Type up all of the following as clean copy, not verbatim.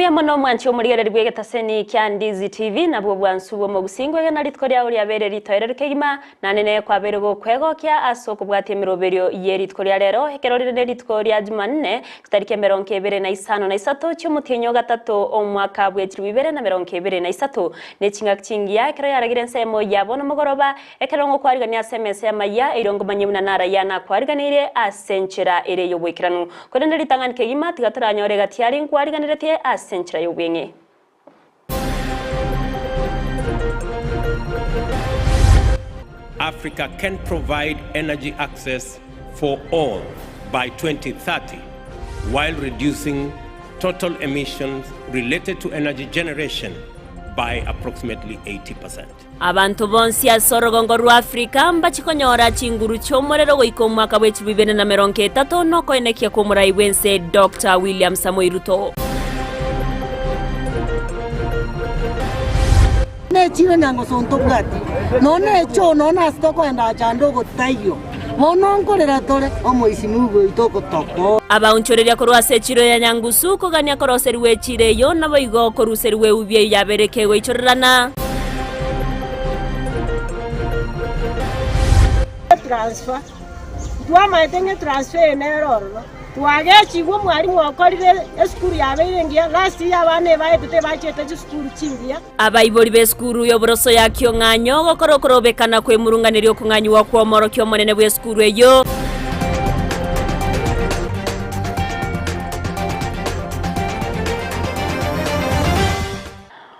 Muriamo no mwanchi omurigereri bwegetaseni kya Ndizi TV nabwo bwansubo mu Gusii na ritko lya uri abere ritoere rukegima na nene kwa bere go kwego kya asoko bwati emiroberio ye ritko lya rero hekerorire ritko lya Jumanne tarike 25 cy'umutinyo gatatu omwaka bwetiri 2023 ne kinga kingiya kero yaragire nsemo yabona mugoroba ekerongo kwarigania SMS ya Amayia irongo manyimuna nara yana kwariganire asenchera ere yobwekiranu kodende ritanganike gima tigaturanyore gatiari kwariganire tie asenchera yobwenge. Africa can provide energy access for all by 2030 while reducing total emissions related to energy generation by approximately 80%. Abantu bonsi asorogongo ru Africa mbachikonyora chinguru chomorero goiko mwaka bwechi 2030 no koenekia komurai wense Dr. William Samoei Ruto. Ne chiwe nango sonto bwati no ne cho no na stoko enda chando go tayo mono nkorera tore omoisimugo itoko toko abaunchoreria korwa sechiro ya nyangusu kogania koroseriwe chireyo nabo igo koruseriwe ubye yabereke goichorerana transfer twa maitenge transfer ne roro twage chigwo mwari mwakorire eskuru yabeire ngia last year bane baitete bachete skuru chingia abaibori be skuru yo boroso ya kyonganyo gokorokorobekana kwe murunganirio kunganywa kwa moro kyo monene bwe skuru eyo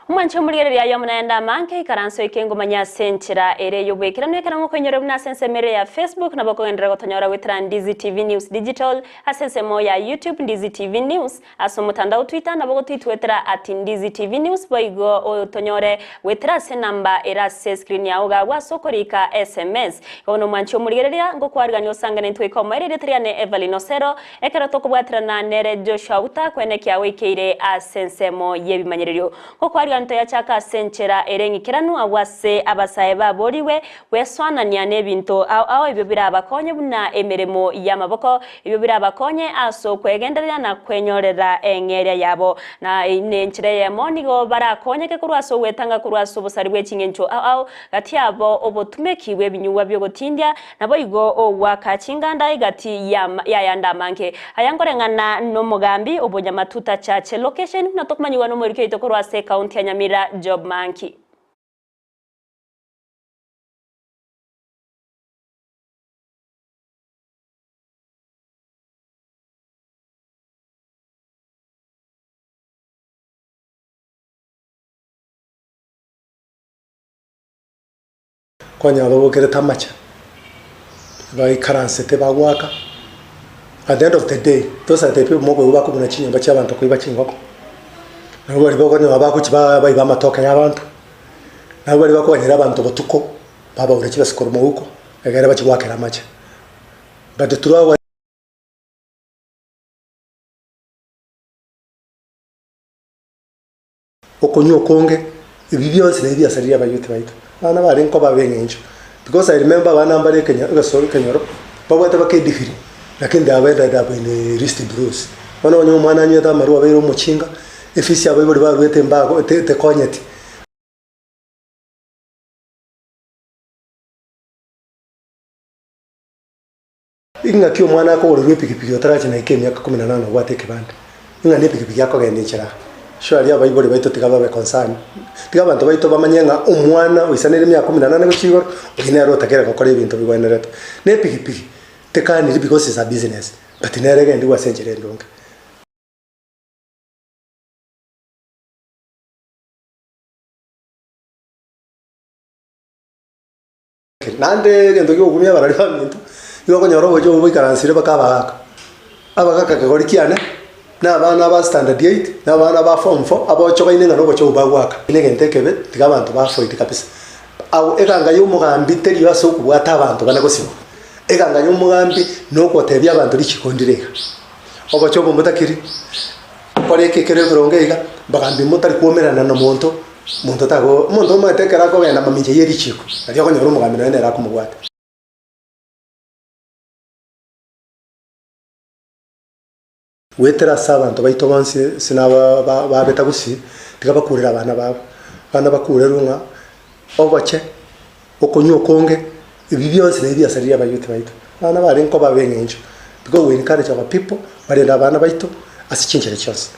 Mwancho murigereri ayo munaenda manke ikaranso ikengo manya senchera ere yobwekira no ikarango kwenyore buna sensemere ya Facebook na bako endera gotonyora witra Ndizi TV News Digital asensemo ya YouTube Ndizi TV News aso mutandao Twitter na bako twitwetera @Ndizi TV News boigo otonyore witra se namba era se screen ya oga wasokorika SMS ono mwancho murigereri ngo kwarigani osangane twiko mairere triane Everline Osero ekera tokubwatira na nere Joshua Auta kwenekia wikeire asensemo yebimanyererio ngo kwarigani ya chaka senchera erengi kiranu awase abasaye baboriwe weswanania nebintu aho ibyo birabakonye buna emeremo y'amaboko ibyo birabakonye aso kwegenderera na kwenyorera engeria yabo na inenchire Eyemo nigo barakonye ke kurwaso wetanga kurwaso busari bw'ekingencho aho gati yabo obotumekiwe binyuwa byo gotindya nabo igo wakachinganda igati ya yandamanke ayangorengana no mugambi obonyamatuta chache location na tokmanyiwa no morike ito kurwase county ya Nyamira job monkey. Konya lobo kere tamacha bai karansete bagwaka at the end of the day those are the people mo go bako muna chinyamba cy'abantu kwiba chingoko nabo bari bakonye babako kiba bai bamatoka y'abantu nabo bari bakonyera abantu botuko baba ureki basikora mu huko egera bakigwakera macha but turawa okonyo konge ibi byose n'ibya sariya bayute bayita bana bari nko babengenje because I remember bana mbare Kenya gasoro Kenyoro babwata bakedifiri lakini ndabenda ndabene list bros bana wanyo mwana nyeta maruwa bayiro muchinga efisi abo bari barwete mbago te konyeti inga kyo mwana ko uri pikipiki otaraje na ikemya 18 gwateke bande inga ne pikipiki yako gende chira shwari aba ibori baito tigaba be concern tigaba bantu baito bamanyenga umwana wisanire myaka 18 guchigoro ugine aro takera gukora ibintu bigwenereta ne pikipiki tekani because it's a business but nerege ndi wasenjere ndonga nande gendo cyo gumya barari faminto yo konyoro bojo bikaransire bakabaka abagaka kagori kiane na bana ba standard 8 na bana ba form 4 abocho kaine ngano bocho bagwaka inege ntekebe tigabantu ba foiti kabisa au eganga y'umugambi teri yaso kubwata abantu bana gosiba eganga y'umugambi no kotebya abantu lichikondireka obocho bomutakiri koreke kere burongeiga bagambi mutari kuomerana no muntu tago muntu matekera ko bena maminje yeri chiko ari ko nyoro umugambi nene ra kumugwata wetera sabantu baito bonse sina babeta Gusii tigabakurira abana babo bana bakurerunga oboche okonyo konge ibi byose n'ibya sariya bayute baito bana bari nko babengenjo because we encourage our people bari abana baito asichinjere cyose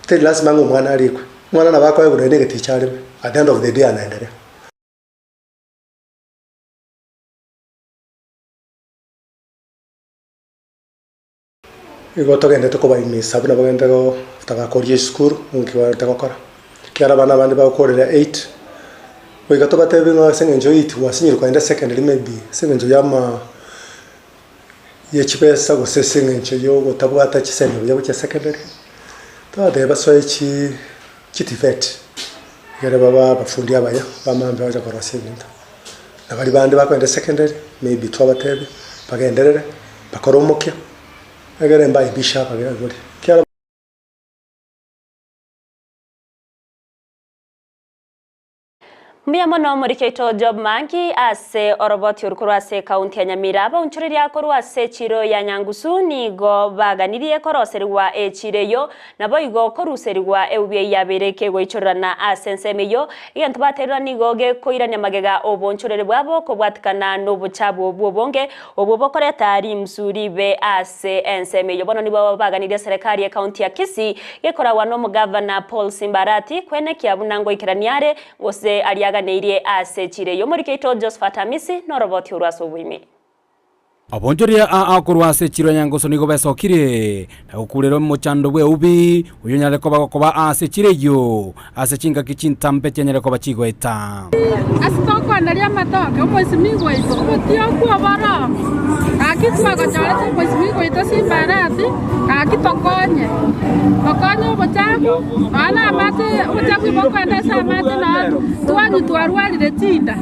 tell lazima ngo mwana arikwe mwana nabako yagura negative cyane at the end of the day anaendelea igo togende tukoba imisa buna bagenda go tagakorie school nkiwa tagakora kiara bana bandi bakorera 8 wiga tobatebe ngo sengenjo 8 wasinyira kwenda secondary maybe sengenjo yama yechipesa go sengenjo yo gotabwata chisenyo yabo cha secondary tade basoye chitifet yara baba bafundi abaya bamambe baje korosinda nabali bandi bakwenda secondary maybe twabatebe bagenderere bakoromokia agere mbai bishop agere gori kiara Mbia mono murikeito job manki ase oroboti urukuru ase kaunti ya Nyamira baunchuriri akoru ase chiro ya Nyangusu nigo baganirie koroserwa echireyo nabo igo koruserwa eubye yabereke goichorana ase nsemeyo igantu baterwa nigo ge koirania magega obonchurere bwabo kobwatikana n'obuchabu obwobonge obobokoreta ari msuri be ase ensemeyo bono nibo baganirie serikali ya kaunti ya Kisii gekorawa no mugavana Paul Simbarati kwene kiabunango ikiraniare gose ali neire ase chireyo murikeito Josephat Amisi no roboti uraso bwimi abonjoria akorwa ase chiro Nyangusu nigo besokire nagukurero mochando bwe ubi uyonyare koba ase chireyo ase chinga kichintampe chenyere koba chigweta asitoko ndaria matoke umwesimigo ito utio kwa bara akitwa gachara umwesimigo ito Simbarati akitokonye tokonye bochabu ana amate bochabu bokwenda sa amate na twanyu twarwalire tinda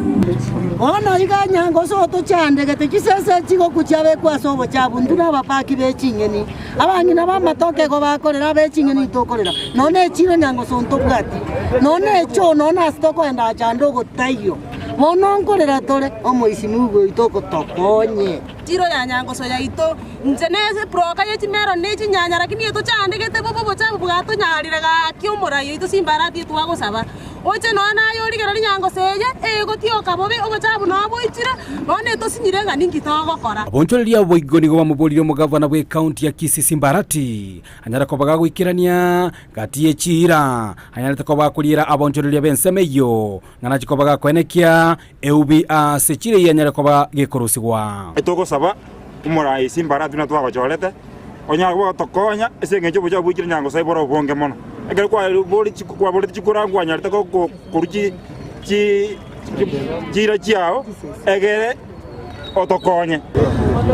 ono iga Nyangusu tuchandegete kisese chigo kuchabe kwa sobo chabu nduna bapaki bechingeni abangina bamatoke go bakorera bechingeni tokorera none chiro Nyangusu ntobwati none cho none asitoko enda chando gotayo mononkorera tore omoisimugo itoko tokonye chiro ya Nyangusu ya ito njenese proka ye chimero nechi nyanya lakini ito chandegete bobo chabu bwato nyarire ga kyomora yo ito Simbarati twagosaba oche nona yori gero Nyangusu ye gotioka bobe obochabu no boichira none to sinyirenga ningi togokora abonchoreria boigoni go bamubolire mugavana bwe county ya Kisii Simbarati anyara kobaga gwikirania gati echira anyara kobaga kulira abonchoreria bensemeyo ngana chikobaga kwenekia eubi asechire yanyara koba gikorusigwa etoko saba umurai Simbarati na twabachorete onya go tokonya esengejo boja bwikira Nyangusu iboro bonge mono egere kwa boli chikura ngwanya teko kuruchi chira chiao egere otokonye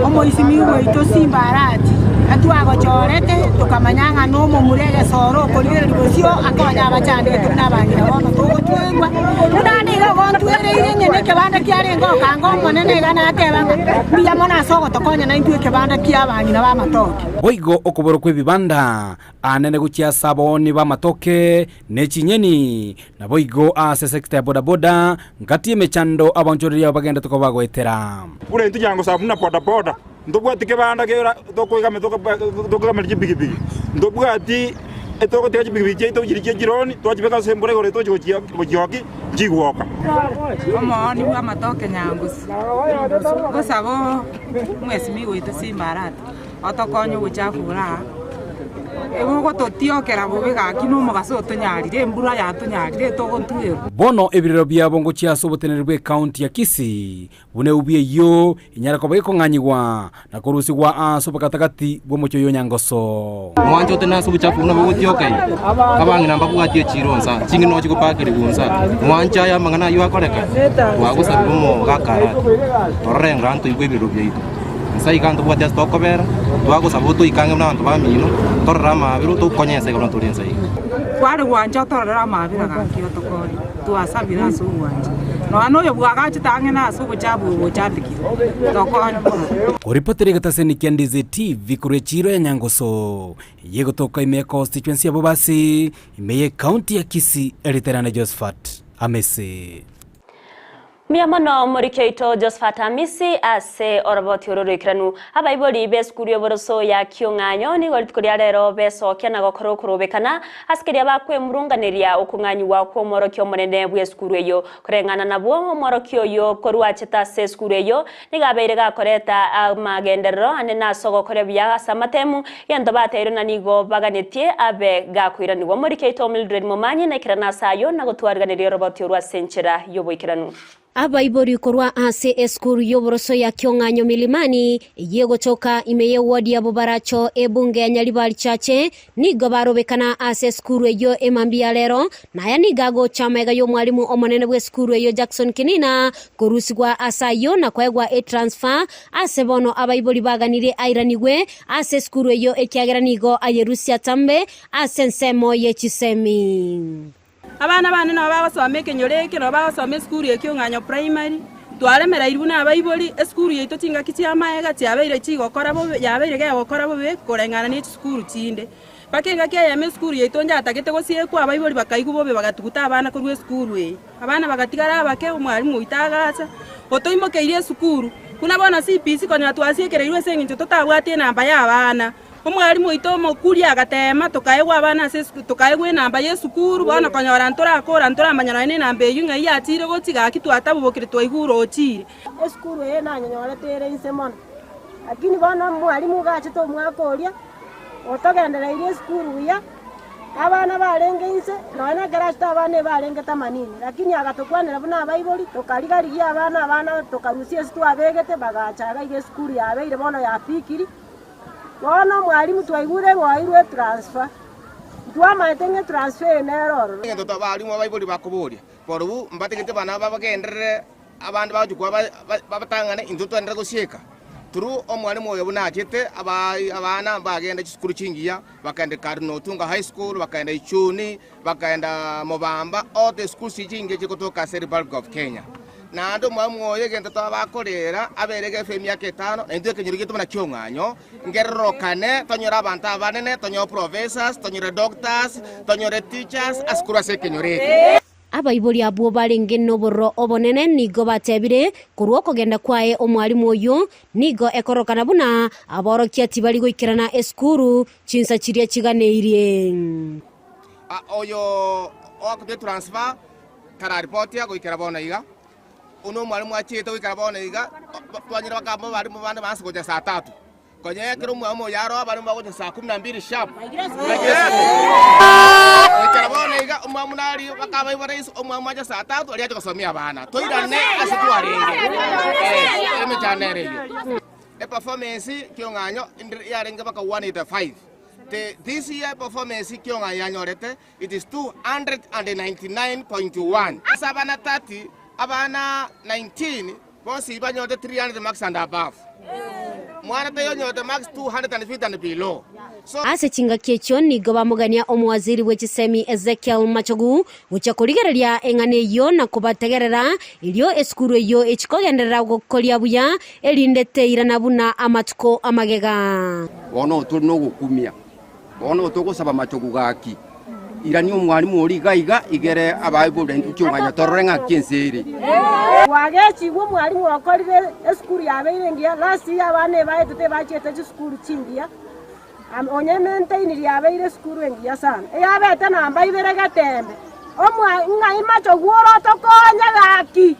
omoisimigo ito Simbarati atwabachorete tukamanyanga no mumurege soro kolire libosio akonya abachande tunabangira bono tugotwengwa tunaniga gontwere nyene kebanda kiarengo kango monene gana atebanga biya mona sogo tokonya na intwe kebanda kiabanyina ba matoke boigo okoboro kwe bibanda anene guchia saboni ba matoke nechinyeni na boigo ase sector boda boda ngati emechando abonchoreria bagenda tukoba gwetera ure ntu Nyangusu abuna boda boda ndobwatike banda gera tokoigame tokoigame bigibigi ndobwati etoko teje bigibigi to jirije jironi twajibeka sembure gore to joki jigwoka omoni wa matoke Nyangusu gosabo mwesimigo ito Simbarati otokonye buchafura ego totiokera bobega kino mugaso tonyarire mbura ya tonyarire togo ntuye bono ebirero byabo ngo chiasobotenerwe county ya Kisii bune ubiye yo inyara ko bayiko nganyigwa na korusigwa asobakatagati bwo mucyo yo Nyangusu mwanjo tena sobuchafu na bogotiokai abangi namba kugatie chironsa chingi no chikopakiri bunsa mwanja ya mangana yo akoreka wagusabira mo gakara torrenga ntu ibibiro byito sai kanto bwatia stoko bera twagusaba to ikange n'abantu bamino torra mabiro to konyese ko nturenza yi kwari wanja torra mabira gakio tokori twasabira so wanja no ano yo bwaga chitange na so buchabu buchandiki tokoni oripotere gataseni Ndizi TV kure chiro ya Nyangusu yego toka ime constituency ya Bobasi ime county ya Kisii eriterana Josephat Amisi Miamono murikeito Josephat Amisi ase oroboti ururikiranu abaibori beskurio boroso ya kiung'anyo ni golitkuria rero besokia na gokoro kurubekana askeria bakwe murunganiria ukung'anyi wa kwomorokio munene bweskuru eyo kurengana nabwo omorokio yo korwacheta se skuru eyo nigabeire gakoreta amagenderero ane nasogo korebya samatemu yendo bateiro na nigo baganetie abe gakwiraniwa murikeito Mildred Momanyi na kirana sayo na gotwarganiria oroboti urwasenchera yoboikiranu abaibori korwa ase eskuru yoboroso ya kiong'anyo milimani yegochoka imeye wodi ya bobaracho ebunge ya Nyaribari chache nigo barobekana ase eskuru eyo emambia lero naya nigago chamega yo mwalimu omonene bwe eskuru eyo Jackson Kinina korusigwa asayo na kwegwa transfer ase bono abaibori baganire airanigwe ase eskuru eyo ekiagera nigo ayerusia tambe ase nsemo yechisemi abana bane no babasome kenyoreke no babasome skuru yekiung'anyo primary twaremera iruna abaibori skuru yeito tinga kitia maega tiabeire chigokora bo yabeire ge gokora bo be korengana ni skuru chinde bakenga ke yame skuru yeito njatagete gosie kwa abaibori bakaigu bo be bagatuguta abana korwe skuru e abana bagatigara bake umwarimu uitagacha otoimokeire skuru kuna bona CPC konya twasiekereirwe senginjo totabwatie namba ya abana umwarimu itomo kuria agatema tukaegwa abana tukaegwe namba yesukuru bona konyora ntora manyana ne namba yunga yatire gotiga kitwatabubokire twaiguro ochire eskuru ye nanyonyore tere insemon lakini bona mwalimu gache to mwakoria otogendera ile skuru ya abana barenge inse nona garasta abana barenge 80 lakini agatokwanira buna abaibori tokarigarigia abana tokarusia situ abegete bagachaga ile skuru ya abeire bona ya fikiri wana mwalimu twaigure wairwe transfer twamaitenge transfer neroro ngendo tabalimu abaibori bakuburia borubu mbategete bana babagendere abandi bajukwa babatangane inzuto ndere gushika turu omwalimu oyo bunachete abana bagenda chikuru chingiya bakende Karno Tunga High School bakenda Ichuni bakenda Mobamba all the schools chingiye chikotoka Republic of Kenya nando mwamuoye genda tabakorera aberege femi yake 5 na ndio kenyurige tumana kiong'anyo ngerorokane tonyora abantu abanene tonyo professors tonyore doctors tonyore teachers askura se kenyurege abaibori abo barenge noboro obonene nigo batebire kurwo kogenda kwae omwalimu oyo nigo ekorokana buna aborokia tibali goikirana eskuru chinsa chiria chiganeirie oyo okute transfer kara report ya goikira bona iga uno mwalimu achite wikara bona iga twanyira bakamba bari mu bana bansi koja saa 3 konye kero mwamo yaro bari mu koja saa 12 sharp wikara bona iga umwamu nari bakaba ibarais umwamu aja saa 3 ali aje kusomia bana toirane asitwarenge emechanere yo performance kiong'anyo yarenge baka 185 this year performance kiong'anyo yanyorete it is 299.1 sabana 30 abana 19 bonsi banyote 300 marks and above mwana tayo nyote marks 250 and below so ase chinga kecho nigo bamugania omwaziri w'echisemi Ezekiel Machogu guchakurigereria engane yo na kubategerera ilio eskuru yo echikogenderera gukoria buya elindete irana buna amatuko amagega ono tuli no gukumia ono tugusaba Machogu gaki irani omwalimu ori gaiga igere abaibori ntukiong'anya torrenga kienseri wagechi wo mwalimu wakorire eskuru yabeire ngia last year abana baetete bachete skuru chingia onyemente iniri yabeire skuru ngia sana eyabete namba ibere gatembe omwa Machogu orotokonya gaki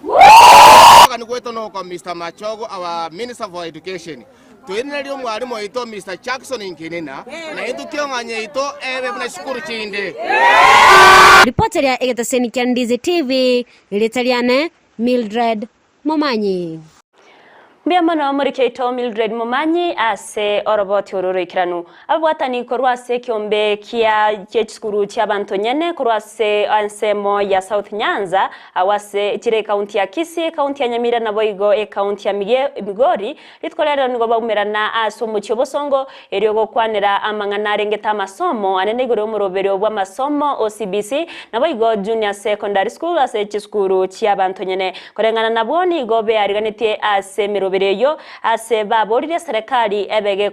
kana gweto no ko Mr. Machogu our Minister for Education tuineri omwalimu ito Mr. Jackson Kinina na into kiong'anya ito ebe buna skuru chinde Ripoti ya egetaseni kia Ndizi TV ilitaliane Mildred Momanyi Mbiamano murikeito Mildred Momanyi ase oroboti ururikiranu abwatani korwase kiombe kia cheskuru chia bantu nyene korwase ansemo ya South Nyanza awase chire county ya Kisii county ya Nyamira na boigo county ya Migori litkolera nigo baumerana asomo chobosongo eriogo kwanera amangana rengeta masomo anene goro murobero bwa masomo OCBC na boigo junior secondary school ase cheskuru chia bantu nyene korengana naboni gobe ariganete ase yo ase baborire serikali ebege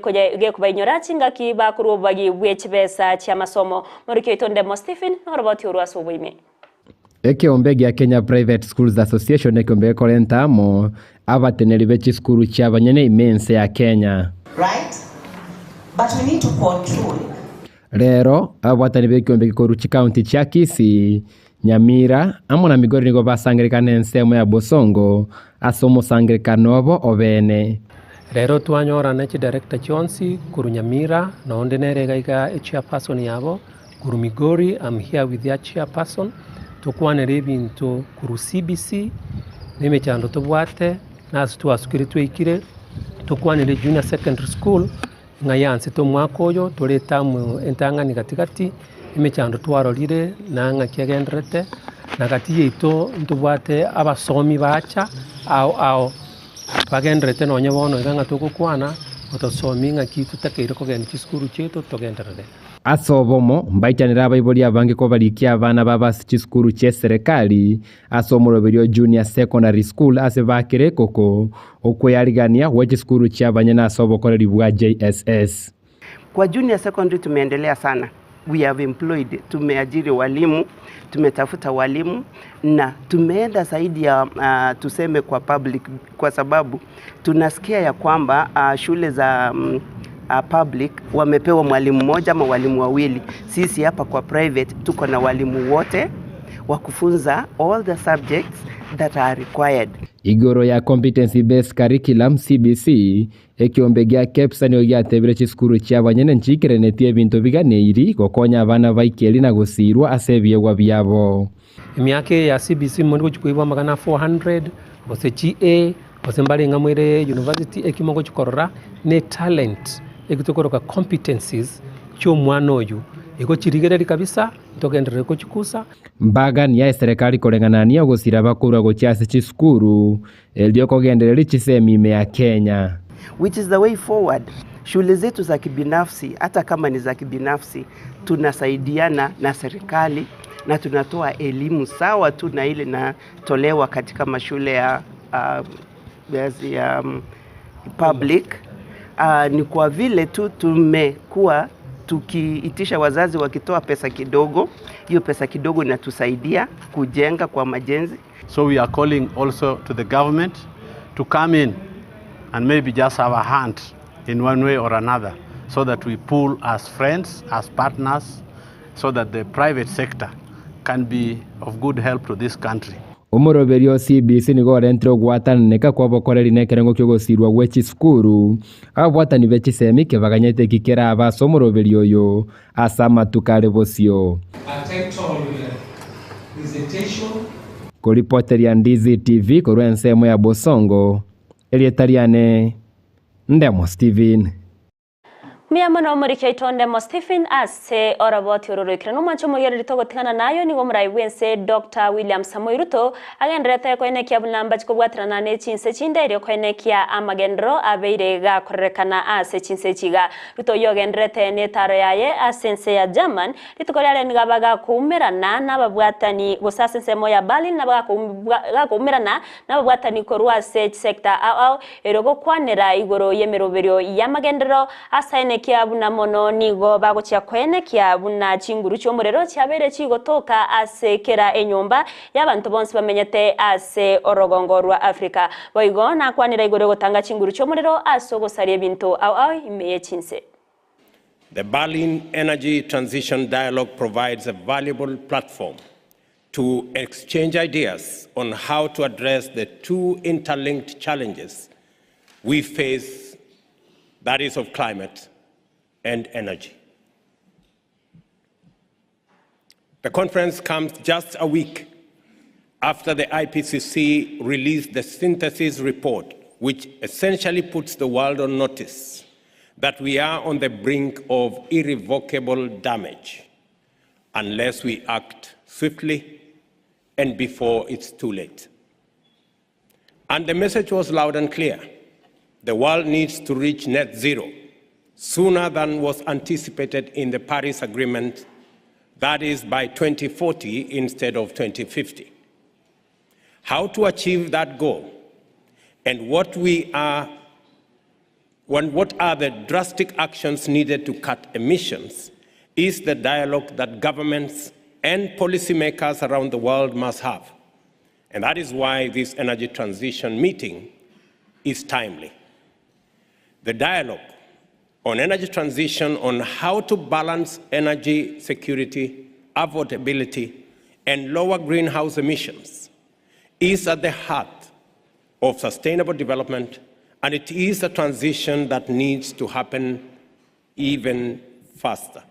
kubainyora chingaki bakurubagi bwechibesa cha masomo murikeito Ndemo Stephen oroboti urwaso bwime Ekiombe gya Kenya Private Schools Association ekiombe korentamo abateneri bechi skuru cy'abanyene imense ya Kenya. Right? But we need to control. Rero abatani bekiombe gikoru chi county cha Kisii, Nyamira amona migori nigo basangirikana ensemo ya Bosongo asomo sangirikanobo obene. Rero twanyora na director Chonsi kuru Nyamira na ondenere gaiga chairperson yabo kuru Migori. I'm here with their chairperson. Tukwane rebinto kuru CBC nemechando tobwate nasu twasukire twikire tukwane le junior secondary school ngayanse to mwakoyo toleta mu entangani katikati nemechando twarorire nanga kyagendrete nakati yeito ntubwate abasomi bacha ao bagendrete nonye bono iganga tukukwana otosomi ngaki tutakeire kogenda chiskuru cheto togenderere asobomo mbaitanira abaibori abange ko barikia abana babasi chiskuru che serikali asomoroberio junior secondary school ase bakire koko okweyarigania wechi skuru cha abanyana asobokoreri bwa JSS. Kwa junior secondary tumeendelea sana. We have employed, tumeajiri walimu, tumetafuta walimu na tumeenda zaidi ya tuseme kwa public kwa sababu tunasikia ya kwamba shule za public wamepewa mwalimu mmoja ama walimu wawili. Sisi hapa kwa private tuko na walimu wote wa kufunza all the subjects that are required. Igoro ya competency based curriculum CBC ekiombe gya KEPSA niyo gyatebire chiskuru cy'abanyene nchikirenetie bintu biganeiri gokonya abana baikeli na gusirwa asebyegwa byabo. Emyaka ya CBC muri kuchikuibwa magana 400 bose GA bose mbali ngamwire university ekimogo chikorora ne talent ekitokoroka competencies cyo mwana oyu iko chirigereri kabisa togendere ko chikusa mbaga ni ya serikali korenganania gusira bakuru gochase chiskuru elio kogendereri chisemi ya Kenya, which is the way forward. Shule zetu za kibinafsi hata kama ni za kibinafsi tunasaidiana na serikali na tunatoa elimu sawa tu na ile natolewa katika mashule ya public. Ni kwa vile tu tumekuwa tukiitisha wazazi wakitoa pesa kidogo, hiyo pesa kidogo inatusaidia kujenga kwa majenzi. So we are calling also to the government to come in and maybe just have a hand in one way or another so that we pool as friends, as partners, so that the private sector can be of good help to this country. Umoroberio CBC nigo rentro gwataneka kwa bokoreri nekerengo kyo gusirwa gwechi skuru abwatani bechi semike baganyete kikera abasomoroberio yo asama tukare bosio Koripoteria Ndizi TV korwa ensemo ya Bosongo elietariane Ndemo Steven Miamano murike itonde mo Stephen ase oraboti ururikira numancho muyere ritogotikana nayo nigo murayiwense Dr. William Samoei Ruto agendrete ko enekia bulamba chikobwatirana ne chinse chinde ko enekia amagendro abeire ga korekana ase chinse chiga Ruto yogendrete ne taro yaye asense ya German ritukorere nigabaga kumirana nababwatani gosasense moya Berlin nabaga kumirana nababwatani korwa se sector au erogo kwanera igoro yemeroberio yamagendro asaine kiabuna mono nigo bagochia kwene kiabuna chinguru cyomurero cyabere chigotoka asekera enyomba y'abantu bonse bamenyete ase orogongo rwa Afrika boigona kwanira igore gotanga chinguru cyomurero asogosariye bintu au imeye chinse. The Berlin Energy Transition Dialogue provides a valuable platform to exchange ideas on how to address the two interlinked challenges we face, that is of climate and energy. The conference comes just a week after the IPCC released the synthesis report, which essentially puts the world on notice that we are on the brink of irrevocable damage unless we act swiftly and before it's too late. And the message was loud and clear. The world needs to reach net zero sooner than was anticipated in the Paris Agreement, that is by 2040 instead of 2050. How to achieve that goal and what are the drastic actions needed to cut emissions is the dialogue that governments, and policymakers around the world must have. And that is why this energy transition meeting is timely. The dialogue on energy transition, on how to balance energy security, affordability, and lower greenhouse emissions is at the heart of sustainable development, and it is a transition that needs to happen even faster.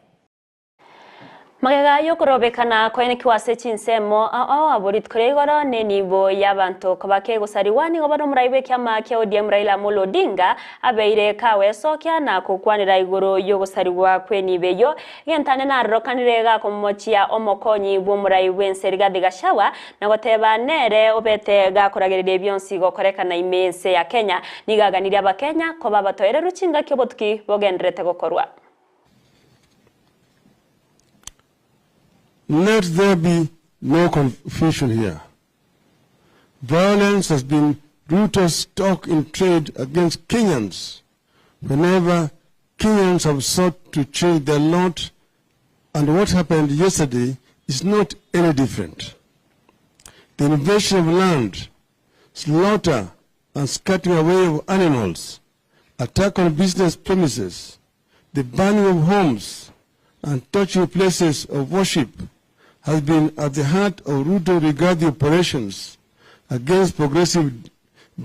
Magega yokorobekana kwene kiwase chinsemo aborit kuregoro nenibo yabantu kobake gusariwani gobano muraibe kyama kya ODM Raila Amolo Odinga abeire kawe sokya na kukwanira iguru yogosariwa kwenibeyo gentane na rokanirega komochia omokonyi bo muraibe nseriga digashawa na goteba nere obete gakoragerere byonsi gokorekana imense ya Kenya nigaganira abakenya koba batoere ruchinga kyobotuki bogendrete gokorwa. Let there be no confusion here. Violence has been brutal stock in trade against Kenyans whenever Kenyans have sought to change their lot, and what happened yesterday is not any different. The invasion of land, slaughter and scattering away of animals, attack on business premises, the burning of homes and touching places of worship has been at the heart of Ruto regarding operations against progressive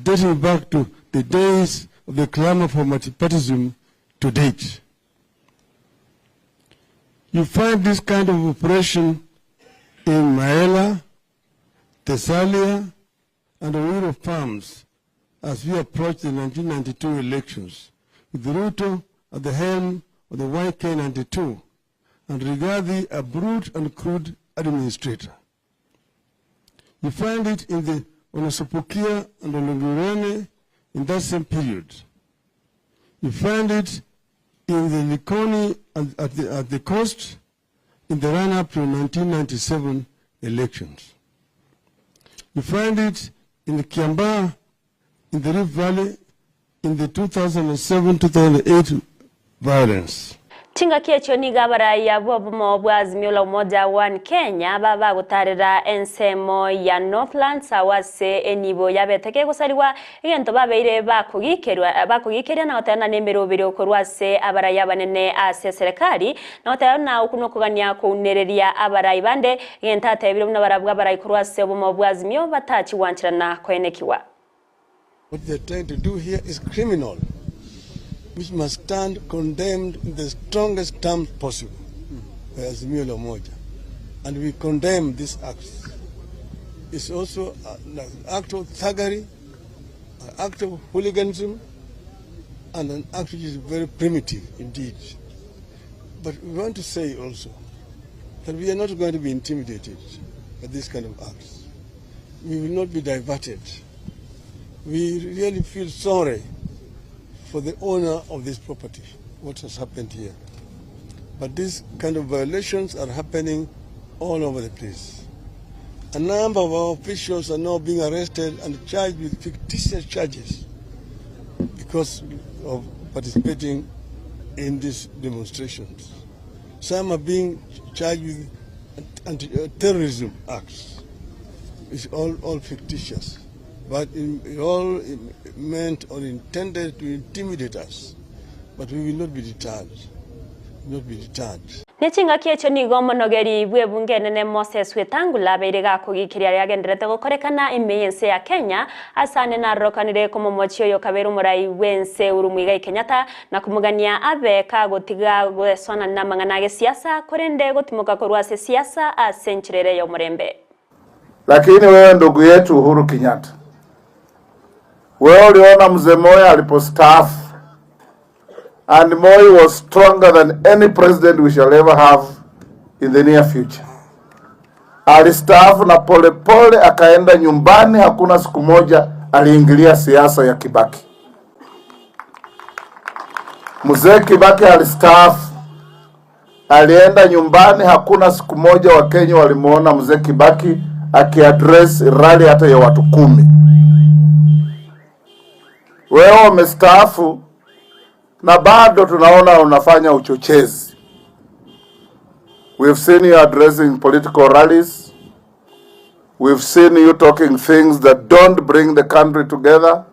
dating back to the days of the clamor for multipartyism to date. You find this kind of operation in Maela, Thessalia, and the Rural Farms as we approach the 1992 elections, with Ruto at the helm of the YK92, and regarding a brute and crude administrator. You find it in the Onosopokia and Ologurene in that same period. You find it in the Likoni at the coast in the run-up to 1997 elections. You find it in the Kiambaa in the Rift Valley in the 2007-2008 violence. Chinga kiecho ni gabara ya bobo bwazimio la umoja wa Kenya baba gutarira ensemo ya Northland sawase enibo yabeteke gusariwa igento babeire bakugikerwa na otana nemero biri okorwase abaraya banene ase serikali na otana ukuno kugania kunereria abaraya bande igenta tebiro na barabwa abaraya korwase bobo bwazimio batachi wanchirana kwenekiwa. What they're trying to do here is criminal, which must stand condemned in the strongest terms possible by Azimio la Umoja. And we condemn this act. It's also an act of thuggery, an act of hooliganism, and an act which is very primitive indeed. But we want to say also that we are not going to be intimidated by this kind of acts. We will not be diverted. We really feel sorry for the owner of this property, what has happened here. But these kind of violations are happening all over the place. A number of our officials are now being arrested and charged with fictitious charges because of participating in these demonstrations. Some are being charged with anti-terrorism acts. It's all fictitious. But it all meant or intended to intimidate us. But we will not be deterred. Not be deterred. Nechinga kiecho ni gomo nogeri bwe bunge nene Moses Wetangula beirega kugikiria yagenderete gukorekana imeyense ya Kenya asane na rokanire komomochio yo kaberu murai wense urumwiga Kenyatta na kumugania abe ka gotiga gweswana na mangana siasa korende gotimoka korwase siasa asenchirere yo murembe. Lakini wewe ndugu yetu Uhuru Kenyatta, wewe uliona mzee Moi alipostaafu, and Moi was stronger than any president we shall ever have in the near future. Alistaafu na pole akaenda nyumbani, hakuna siku moja aliingilia siasa ya Kibaki. Mzee Kibaki alistaafu, alienda nyumbani, hakuna siku moja Wakenya walimuona mzee Kibaki akiaddress rally hata ya watu 10. Wewe umestaafu na bado tunaona unafanya uchochezi. We've seen you addressing political rallies. We've seen you talking things that don't bring the country together.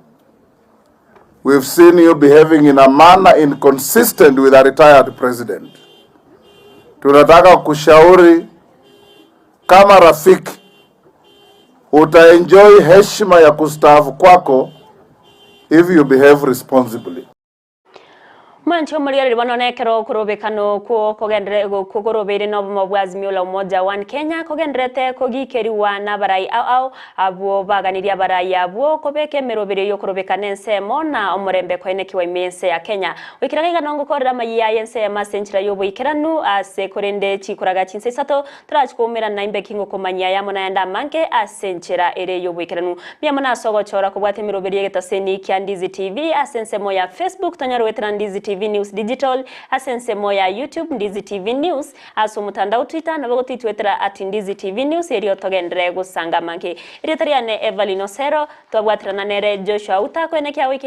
We've seen you behaving in a manner inconsistent with a retired president. Tunataka kushauri kama rafiki, utaenjoy heshima ya kustaafu kwako if you behave responsibly. Mwancho muriari ribononekero kurobekano ko kogendere kugorobere no mabwazimio la umoja wa Kenya kogendrete kogikeriwa na barai au abo baganiria barai abo kobeke merobere yo kurobekana ensemo na omurembe koenekiwa imense ya Kenya wikiraga nongo korera Amayia yense ya masenchira yobo ikiranu ase korende chikuraga chinse sato trachikomera na imbe kingo komanya ya mona yanda manke asenchira ere yobo ikiranu byamana sogo chora kubwate merobere getaseni kya Ndizi TV asensemo ya Facebook tanyaro wetra Ndizi TV News Digital asensemo ya YouTube Ndizi TV News aso mutandao Twitter na bagoti twetera @Ndizi TV News eriyo togendere gusanga manke iri tariane Everline Osero twabwatirana nere Joshua Auta kwenekya wiki